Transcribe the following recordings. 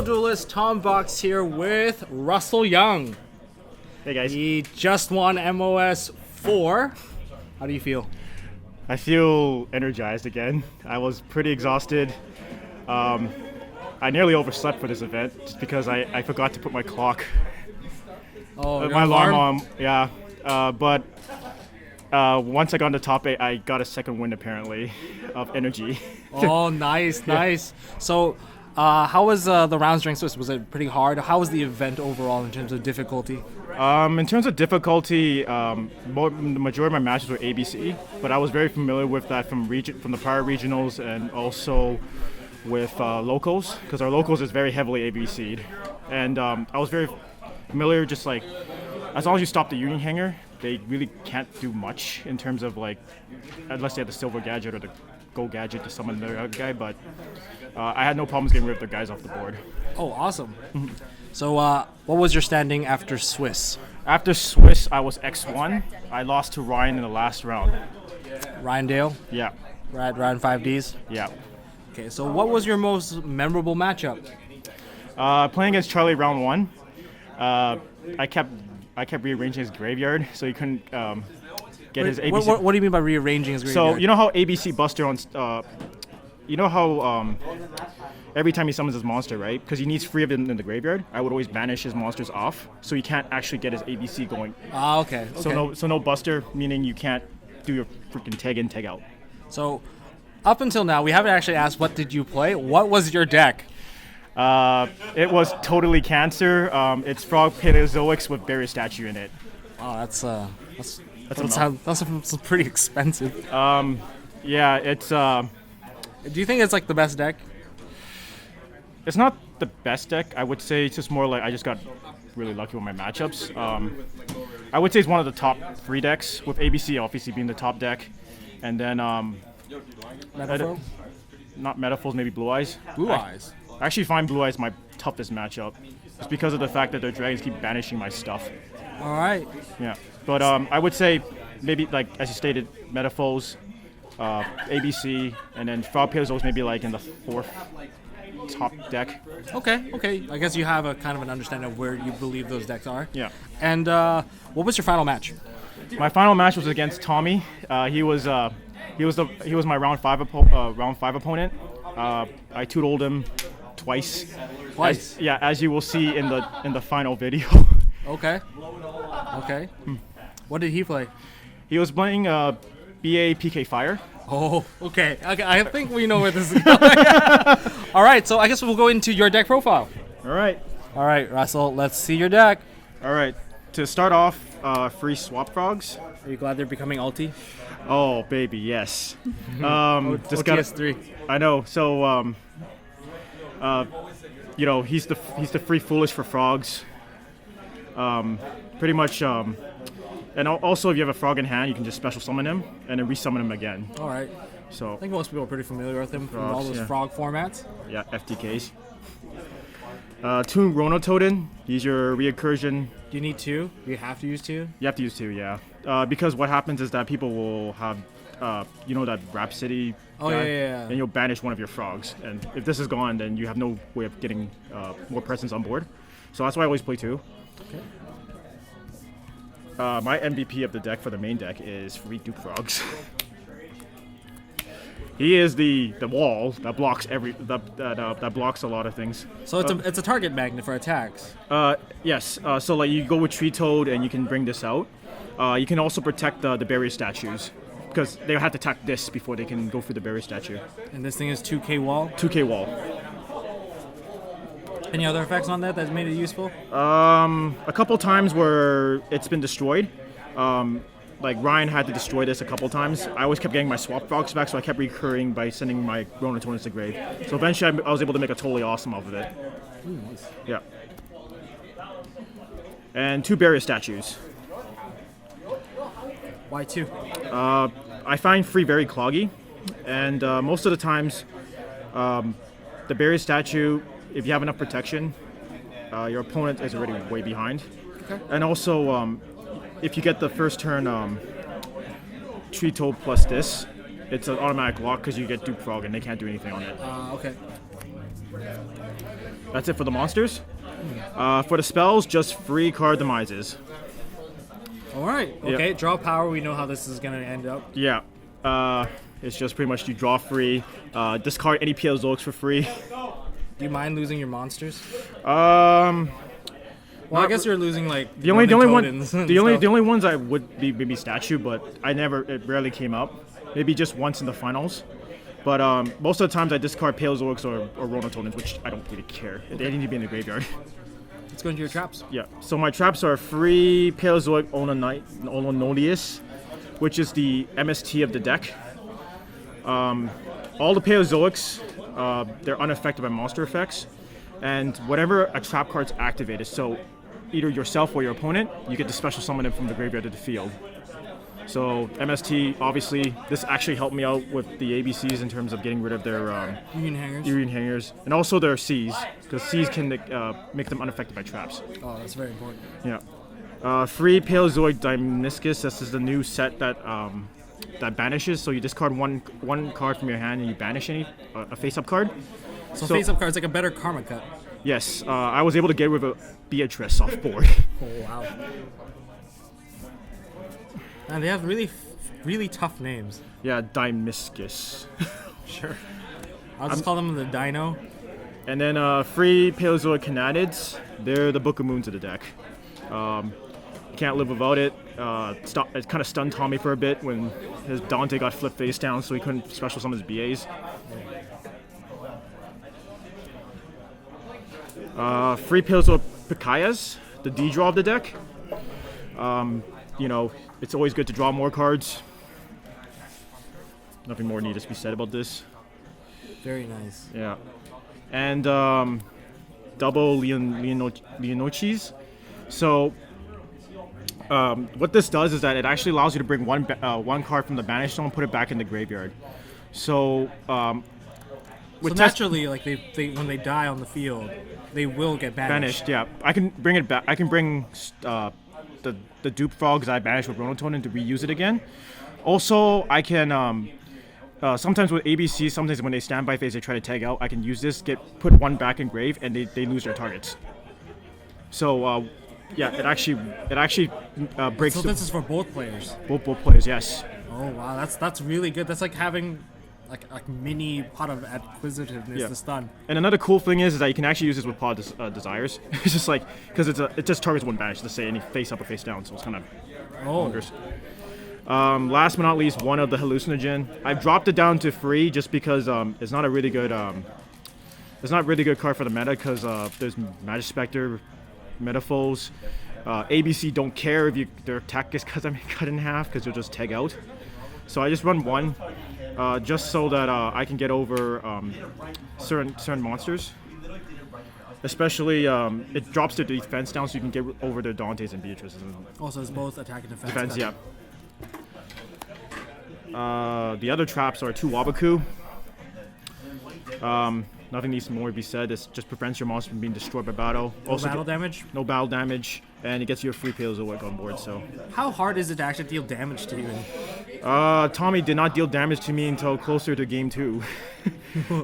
fellow duelist Tom Box here with Russell Yeung. Hey guys. He just won MOS4. How do you feel? I feel energized again. I was pretty exhausted. I nearly overslept for this event just because I forgot to put my clock. Oh, my alarm on. Yeah. But once I got into top 8, I got a second win apparently of energy. Oh, nice, nice. So, how was the rounds during Swiss? Was it pretty hard? How was the event overall in terms of difficulty? In terms of difficulty, the majority of my matches were ABC, but I was very familiar with that from the prior regionals and also with locals, because our locals is very heavily ABC'd. And I was very familiar, just like, as long as you stop the Union Hanger, they really can't do much in terms of like, unless they have the silver gadget or the gold gadget to summon the other guy, but I had no problems getting rid of the guys off the board. Oh, awesome. So what was your standing after Swiss? After Swiss, I was X1. I lost to Ryan in the last round. Ryan Dale? Yeah. Right, round 5Ds? Yeah. Okay, so what was your most memorable matchup? Playing against Charlie round 1. I kept rearranging his graveyard so he couldn't get his ABC. What do you mean by rearranging his graveyard? So you know how ABC Buster on, you know how every time he summons his monster, right? Because he needs 3 of them in the graveyard. I would always banish his monsters off so he can't actually get his ABC going. Ah, okay. So no Buster, meaning you can't do your freaking tag in, tag out. So up until now, we haven't actually asked what did you play. What was your deck? It was Toadally Cancer. It's Frog Paleozoics with Barrier Statue in it. Oh, that's pretty expensive. Yeah, it's. Do you think it's like the best deck? It's not the best deck. I would say it's just more like I just got really lucky with my matchups. I would say it's one of the top 3 decks, with ABC obviously being the top deck, and then Metaphor? Not Metaphors, maybe Blue Eyes. Blue Eyes. I actually find Blue Eyes my toughest matchup. It's because of the fact that their dragons keep banishing my stuff. All right. Yeah, but I would say maybe like as you stated, Metaphors, ABC, and then Frog Paleozoics maybe like in the 4th top deck. Okay. I guess you have a kind of an understanding of where you believe those decks are. Yeah. And what was your final match? My final match was against Tommy. He was my round 5 opponent. I two-doled him twice. As you will see in the final video. Okay. What did he play? He was playing BA PK Fire. Oh, okay. I think we know where this is going. All right, so I guess we'll go into your deck profile. All right, Russell, let's see your deck. All right. To start off, free Swap Frogs. Are you glad they're becoming ulti? Oh, baby, yes. OTS3. I know. So, you know, he's the free Foolish for frogs. Pretty much. And also, if you have a frog in hand, you can just special summon him and then resummon him again. All right. So I think most people are pretty familiar with him from frogs, all those frog formats. Yeah, FTKs. Toon Ronotoden. He's your reoccursion. Do you need 2? Do you have to use 2? You have to use 2, yeah. Because what happens is that people will have, you know, that Rhapsody guy, yeah. and you'll banish one of your frogs. And if this is gone, then you have no way of getting more presence on board. So that's why I always play 2. Okay. My MVP of the deck for the main deck is free Duke Frogs. He is the wall that blocks that blocks a lot of things. So it's a target magnet for attacks. Yes. So like you go with Tree Toad and you can bring this out. You can also protect the barrier statues because they have to attack this before they can go through the barrier statue. And this thing is 2k wall? 2k wall. Any other effects on that that's made it useful? A couple times where it's been destroyed. Like Ryan had to destroy this a couple times. I always kept getting my Swap Frogs back, so I kept recurring by sending my Ronatons to grave. So eventually I was able to make a Totally Awesome off of it. Ooh, nice. Yeah. And 2 barrier statues. Why 2? I find free very cloggy, and most of the times, the barrier statue, if you have enough protection, your opponent is already way behind. Okay. And also, if you get the first turn Tree Toad plus this, it's an automatic lock because you get Duke Frog and they can't do anything on it. Okay. That's it for the monsters. For the spells, just free card demises. All right. Okay. Draw power. We know how this is gonna end up. Yeah. It's just pretty much you draw free, discard any Paleozoics for free. Do you mind losing your monsters? Well, I guess you're losing like the only ones I would be maybe statue, but it rarely came up. Maybe just once in the finals. But most of the times I discard Paleozoics or Ronotodons, which I don't really care. They need to be in the graveyard. Let's go into your traps. Yeah. So my traps are free Paleozoic Ononodius, which is the MST of the deck. All the Paleozoics, they're unaffected by monster effects, and whenever a trap card's activated, so either yourself or your opponent, you get to special summon it from the graveyard to the field. So MST, obviously, this actually helped me out with the ABCs in terms of getting rid of their Union hangers, and also their Cs, because Cs can make them unaffected by traps. Oh, that's very important. Yeah. Free Paleozoic Diminiscus. This is the new set that banishes. So you discard one card from your hand and you banish a face-up card. So face-up card's like a better karma cut. Yes. I was able to get rid of Beatrice off board. Oh wow. And they have really tough names. Yeah, Diminiscus. Sure. I'll just call them the Dino. And then free Paleozoic Canadids. They're the Book of Moons of the deck. Can't live without it. It kind of stunned Tommy for a bit when his Dante got flipped face down, so he couldn't special summon his BAs. Free Paleozoic Picayas, the D draw of the deck. It's always good to draw more cards. Nothing more needs to be said about this. Very nice. Yeah. And double Leonoches. So what this does is that it actually allows you to bring one card from the banished zone and put it back in the graveyard. So naturally, like they when they die on the field, they will get banished. Yeah. I can bring it back. I can bring the dupe frogs I banished with Ronotonin to reuse it again. Also, I can sometimes with ABC, sometimes when they stand by phase, they try to tag out. I can use this, put one back in grave, and they lose their targets. So it actually breaks. So this is for both players. Both players, yes. Oh wow, that's really good. That's like having like mini pot of acquisitiveness to stun. And another cool thing is that you can actually use this with pot desires. It's just like because it just targets one banish. Let's say any face up or face down, so it's kind of bonkers. Last but not least, one of the hallucinogen. I've dropped it down to free just because it's not a really good card for the meta because there's Magic Spectre, Metaphors. ABC don't care if their attack gets cut in half because you'll just tag out. So I just run one just so that I can get over certain monsters. Especially, it drops their defense down so you can get over their Dantes and Beatrices. Also, it's both attack and defense. Yeah. The other traps are two Wabaku. Nothing needs more to be said. It just prevents your monster from being destroyed by battle. No battle damage? No battle damage, and it gets you a free Paleozoic on board. So. How hard is it to actually deal damage to you? Tommy did not deal damage to me until closer to game 2.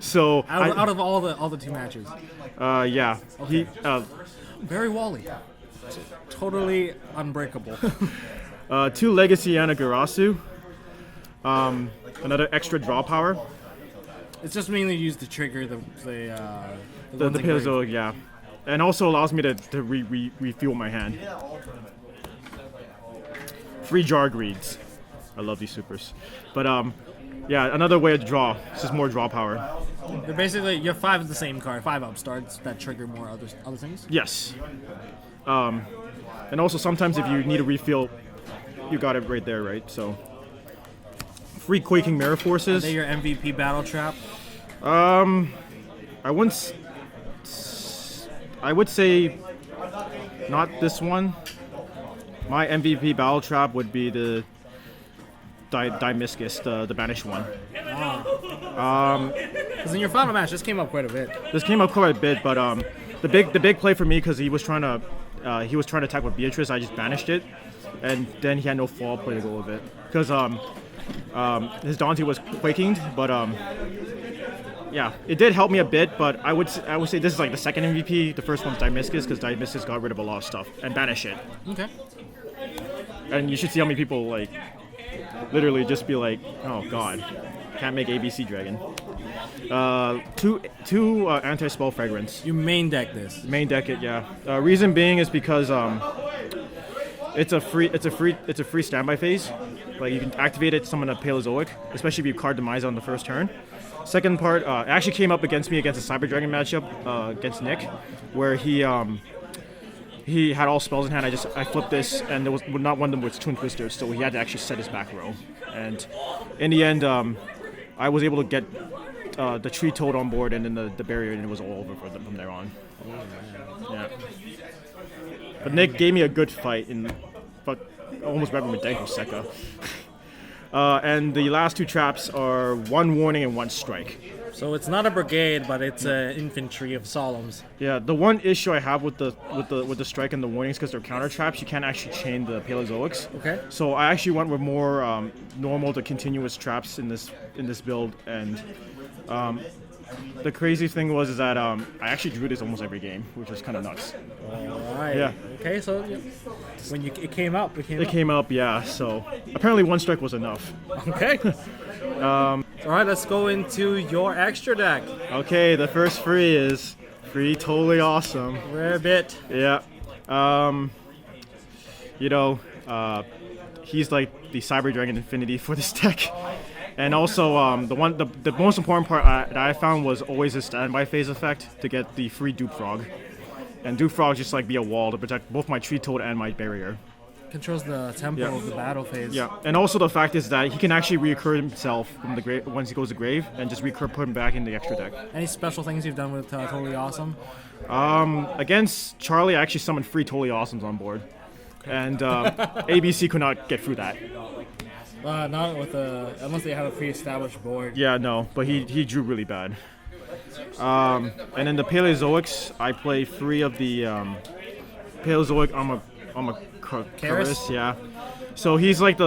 So out of all the 2 matches. Yeah. Okay. Very Wally. Totally unbreakable. 2 Legacy Anagarasu. Another extra draw power. It's just mainly used to trigger the Paleozoic, yeah. And also allows me to refuel my hand. Free Jargreeds. I love these supers. But yeah, another way to draw. It's just more draw power. They're basically, you have 5 of the same card, 5 upstarts that trigger more other things? Yes. And also sometimes if you need a refill, you got it right there, right? So free Quaking Mirror Forces. Are they your MVP battle trap? I would say not this one. My MVP battle trap would be the Diminiscus, the banished one. Because in your final match, this came up quite a bit. This came up quite a bit, but the big play for me because he was trying to attack with Beatrice. I just banished it, and then he had no fall play to go with it because his Dante was quaking, but yeah, it did help me a bit, but I would say this is like the second MVP. The first one's Dimyscus, because Dimyscus got rid of a lot of stuff and banished it. Okay. And you should see how many people like literally just be like, oh god, can't make ABC Dragon. Two anti-spell fragrance. You main deck this. Main deck it, yeah. Reason being is because it's a free standby phase. Like you can activate it, summon a Paleozoic, especially if you card Demise on the first turn. Second part, it actually came up against me against a Cyber Dragon matchup against Nick, where he had all spells in hand. I flipped this, and there was not one of them was Twin Twisters, so he had to actually set his back row. And in the end, I was able to get the Tree Toad on board, and then the barrier, and it was all over for them from there on. Yeah. But Nick gave me a good fight, but almost grabbed him with Danko Seka. And the last two traps are one warning and one strike. So it's not a brigade, but it's an infantry of Solemns. Yeah, the one issue I have with the strike and the warnings, because they're counter traps, you can't actually chain the Paleozoics. Okay. So I actually went with more normal to continuous traps in this build, and the crazy thing was that I actually drew this almost every game, which was kind of nuts. Alright. Yeah. Okay, so when it came up, it came up, yeah. So apparently one strike was enough. Okay. Alright, let's go into your extra deck. Okay, the first free is Totally Awesome. Rare bit. Yeah. He's like the Cyber Dragon Infinity for this deck. And also, the most important part that I found was always a standby phase effect to get the free Dupe Frog. And Dupe Frog just like be a wall to protect both my Tree Toad and my barrier. Controls the tempo of the battle phase. Yeah, and also the fact is that he can actually reoccur himself from the grave once he goes to grave, and just put him back in the extra deck. Any special things you've done with Totally Awesome? Against Charlie, I actually summoned 3 Totally Awesomes on board, and ABC could not get through that. Not with unless they have a pre-established board. Yeah, no, but he drew really bad. And then the Paleozoics, I play 3 of the Paleozoic Armacaris, yeah. So he's like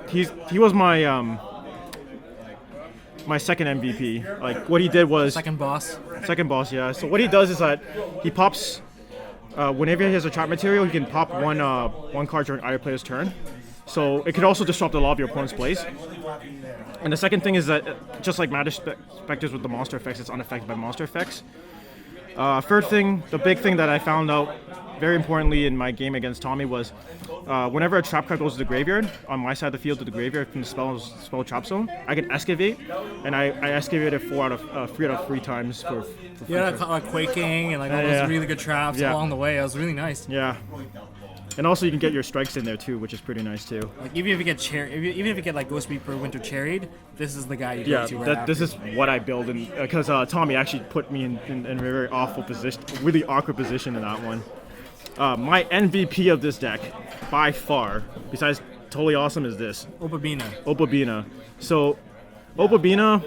he was my my second MVP. Like what he did was Second boss, yeah. So what he does is that he pops whenever he has a trap material, he can pop one card during either player's turn. So it could also disrupt a lot of your opponent's plays. And the second thing is that just like Matter Specters with the monster effects, it's unaffected by monster effects. Third thing, the big thing that I found out very importantly in my game against Tommy was whenever a trap card goes to the graveyard, on my side of the field to the graveyard from the spell trap zone, I can excavate, and I excavated 3 out of 3 times for yeah, like quaking and like all those really good traps along the way. It was really nice. Yeah. And also you can get your strikes in there too, which is pretty nice too. Like even if you get even if you get like Ghost Reaper Winter Cherried, this is the guy you go to. Yeah, this is what I build, and because Tommy actually put me in a very awful position, really awkward position in that one. My MVP of this deck, by far, besides Totally Awesome, is this. Opabina. So, Opabina,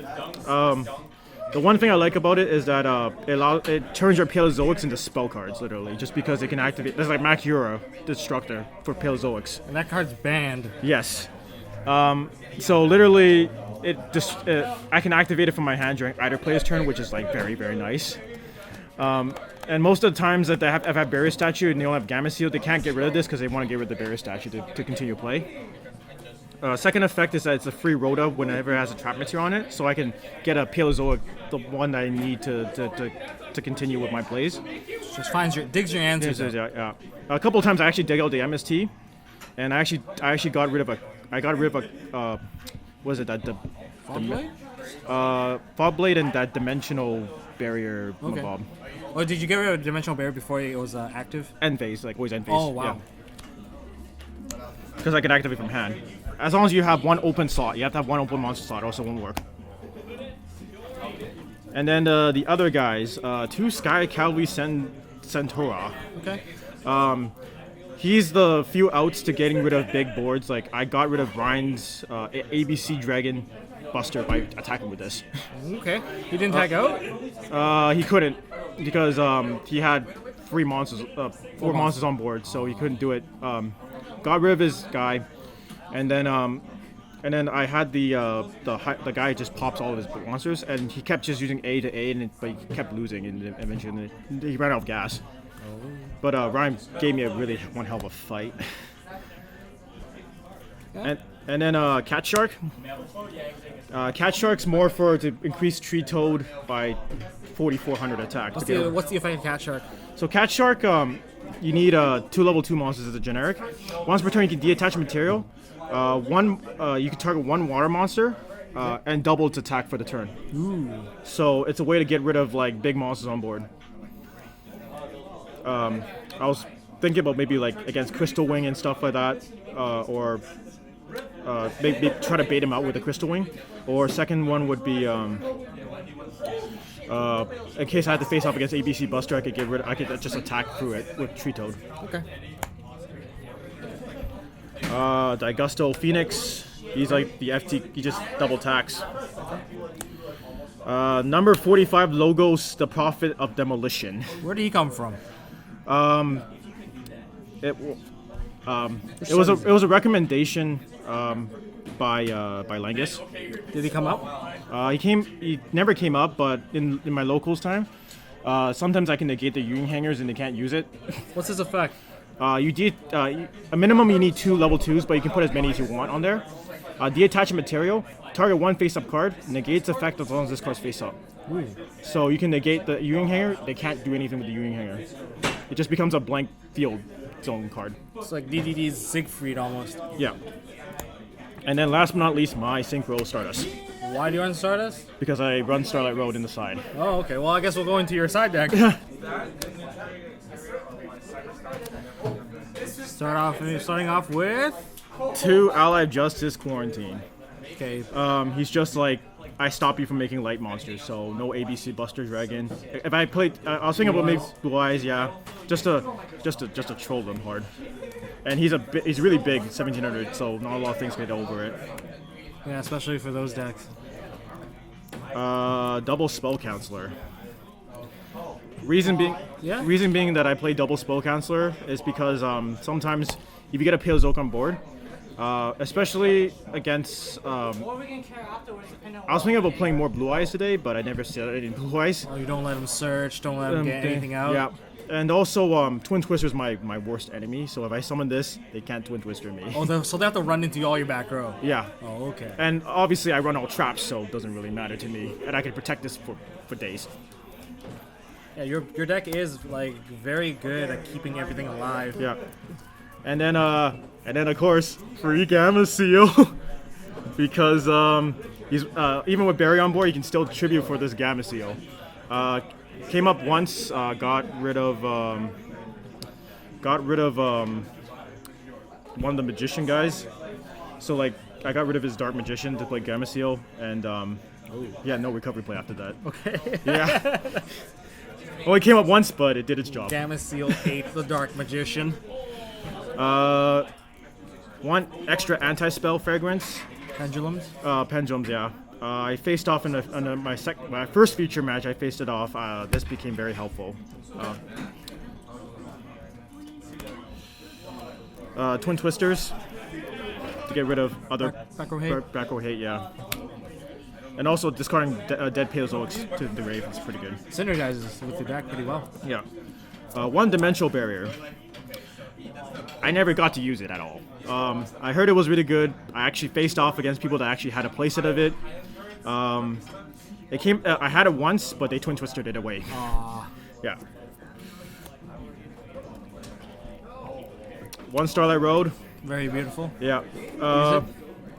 the one thing I like about it is that it turns your Paleozoics into spell cards, literally, just because it can activate. There's like Makura Destructor for Paleozoics. And that card's banned. Yes. So literally, I can activate it from my hand during either player's turn, which is like very, very nice. And most of the times that I've had Barrier Statue and they don't have Gamma Seal, they can't get rid of this because they want to get rid of the Barrier Statue to continue play. Second effect is that it's a free Rhoda whenever it has a trap material on it, so I can get a Paleozoic, the one that I need to continue with my plays. Just digs your answers. Yeah. A couple of times I actually dig out the MST, and I actually got rid of a what is it, that Fog Blade and that Dimensional Barrier Mob. Oh, did you get rid of Dimensional Barrier before it was active? End phase, like always end phase. Oh wow. Because I can activate from hand. As long as you have one open slot, you have to have one open monster slot, or else it won't work. And then the other guys, 2 Sky Cavalry Centaura. Okay. He's the few outs to getting rid of big boards. Like I got rid of Ryan's ABC Dragon Buster by attacking with this. Okay. He didn't tag out? He couldn't because he had 4 monsters on board, so he couldn't do it. Got rid of his guy, and then and then I had the guy just pops all of his monsters, and he kept just using A to A, but he kept losing, and eventually he ran out of gas. But Ryan gave me a really one hell of a fight. And then Cat Shark. Cat Shark's more to increase Tree Toad by 4,400 attack. What's the effect of Cat Shark? So Cat Shark, you need 2 level 2 monsters as a generic. Once per turn, you can detach material. You can target 1 water monster and double its attack for the turn. Ooh. So it's a way to get rid of like big monsters on board. I was thinking about maybe like against Crystal Wing and stuff like that, or maybe try to bait him out with a Crystal Wing. Or second one would be in case I had to face off against ABC Buster, I could just attack through it with Tree Toad. Okay. Digusto Phoenix, he's like the FT, he just double attacks. Number 45 Logos, the Prophet of Demolition. Where did he come from? It was a recommendation by Langus. Did he come up? He never came up, but in my locals time, sometimes I can negate the Yeung hangers and they can't use it. What's his effect? A minimum you need 2 level 2s, but you can put as many as you want on there. Detach material, target 1 face-up card, negates effect as long as this card's face-up. Ooh. So you can negate the Yeung hanger, they can't do anything with the Yeung hanger. It just becomes a blank field zone card. It's like DDD's Siegfried almost. Yeah. And then last but not least, my Synchro Stardust. Why do you run Stardust? Because I run Starlight Road in the side. Oh, okay. Well, I guess we'll go into your side deck. Starting off with 2 Allied Justice Quarantine. Okay. He's just like, I stop you from making light monsters, so no ABC Buster Dragon. If I played, I was thinking about maybe Blue Eyes, yeah, just to troll them hard. And he's really big, 1700, so not a lot of things get over it. Yeah, especially for those decks. Double Spell Counselor. Reason being that I play double Spell Counselor is because sometimes if you get a Paleozoic on board, especially against. I was thinking about playing more Blue Eyes today, but I never said it in Blue Eyes. Oh, you don't let him search, don't let him get anything out. Yeah, and also Twin Twister's my worst enemy. So if I summon this, they can't Twin Twister me. Oh, so they have to run into all your back row. Yeah. Oh, okay. And obviously I run all traps, so it doesn't really matter to me, and I can protect this for days. Yeah, your deck is like very good at keeping everything alive. Yeah. And then of course free Gamma Seal because he's even with Barry on board, you can still tribute for this Gamma Seal. Came up once, got rid of one of the Magician guys. So like I got rid of his Dark Magician to play Gamma Seal, and yeah, no recovery play after that. Okay. Yeah. Only came up once, but it did its job. Gamma Seal ate the Dark Magician. One extra anti-spell fragrance. Pendulums? Pendulums, yeah. I faced off in my first feature match. I faced it off. This became very helpful. Twin Twisters to get rid of other back row hate. Back row hate, yeah. And also discarding dead Paleozoics to the grave is pretty good. Synergizes with the deck pretty well. Yeah. One Dimensional Barrier. I never got to use it at all. I heard it was really good. I actually faced off against people that actually had a playset of it. I had it once, but they Twin Twisted it away. Yeah. One Starlight Road. Very beautiful. Yeah.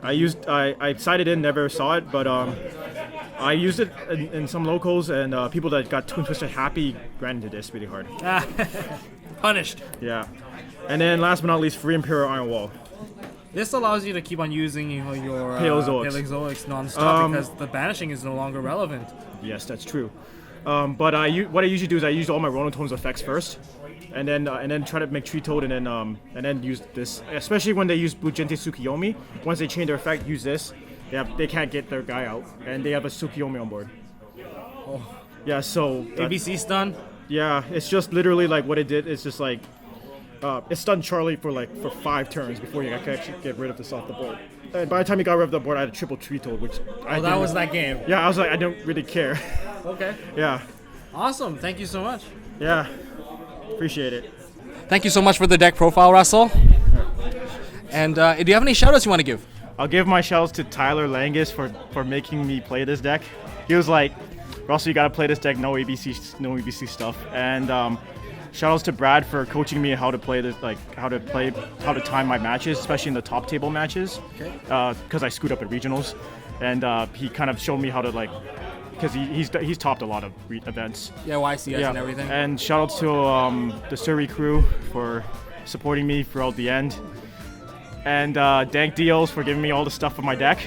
I sighted in, never saw it, but I used it in some locals, and people that got Twin Twisted happy ran into this really hard. Punished. Yeah. And then last but not least, free Imperial Iron Wall. This allows you to keep on using your Paleozoics non-stop because the banishing is no longer relevant. Yes, that's true. But what I usually do is I use all my Ronotone's effects first, and then try to make Tree Toad, and then use this. Especially when they use Blue Gente Tsukiyomi, once they change their effect, use this. They can't get their guy out, and they have a Tsukiyomi on board. Oh. Yeah, so ABC stun. Yeah, it's just literally like what it did. It's just like it stunned Charlie for 5 turns before he could actually get rid of this off the board. And by the time he got rid of the board, I had a triple tree toad, which that was that game. Yeah, I was like, I don't really care. Okay. Yeah. Awesome. Thank you so much. Yeah. Appreciate it. Thank you so much for the deck profile, Russell. And do you have any shoutouts you want to give? I'll give my shoutouts to Tyler Langus for making me play this deck. He was like, Russell, you gotta play this deck, no ABC stuff. And shoutouts to Brad for coaching me how to play this, how to time my matches, especially in the top table matches. Okay. Because I screwed up at regionals, and he kind of showed me how to because he's topped a lot of events. Yeah, YCS and everything. And shoutouts to the Surrey crew for supporting me throughout the end. And Dank Deals for giving me all the stuff for my deck.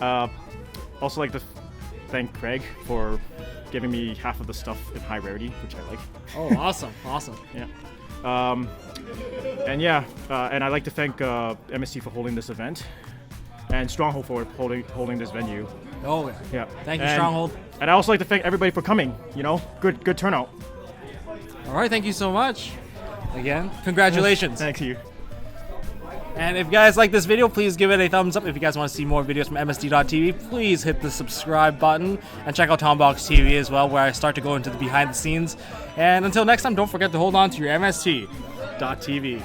Also like to thank Craig for giving me half of the stuff in high rarity, which I like. Oh, awesome. Yeah. And I'd like to thank MST for holding this event, and Stronghold for holding this venue. Oh, yeah. Thank you, Stronghold. And I also like to thank everybody for coming. Good turnout. All right, thank you so much. Again, congratulations. Thank you. And if you guys like this video, please give it a thumbs up. If you guys want to see more videos from MST.TV, please hit the subscribe button and check out Tombox TV as well, where I start to go into the behind the scenes. And until next time, don't forget to hold on to your MST.TV.